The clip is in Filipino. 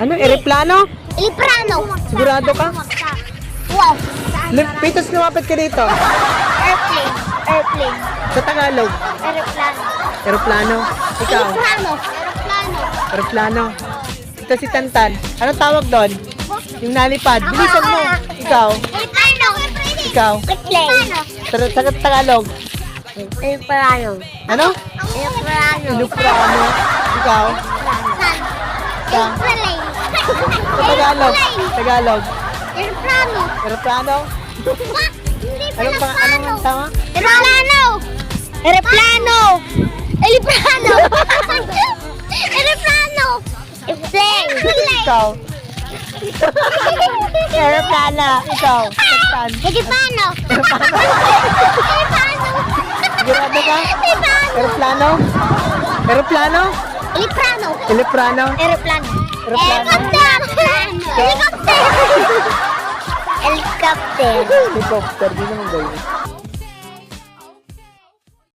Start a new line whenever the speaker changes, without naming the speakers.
Ano? Ereplano?
Iliprano.
Sigurado ka?
Wow.
Pitos, lumapit ka dito.
Airplane. Airplane.
Sa Tagalog.
Aeroplano.
Eroplano. Ikaw.
Iliprano. Aeroplano.
Eroplano. Ito si Tantan. Anong tawag doon? Yung nalipad. Bilisan mo. Ikaw.
Iliprano.
Ikaw.
Airplane.
Sa Tagalog.
Iliprano.
Ano?
Iliprano.
Iluprano. Ikaw. Sa
Airplane.
sa Tagalog. Tagalog.
Aeroplano.
Eroplano. Anong pa? Anong tama?
Aeroplano. Aeroplano. Iliprano. Aeroplano. Airplane.
Ikaw. Eroplano. Ikaw. Tantan.
Iliprano.
Sigurado ka? Eroplano? Eroplano?
Iliprano.
Iliprano?
Aeroplano.
Aeroplano.
Helicopter. Helicopter. Helicopter.
Helicopter. Di naman gawin.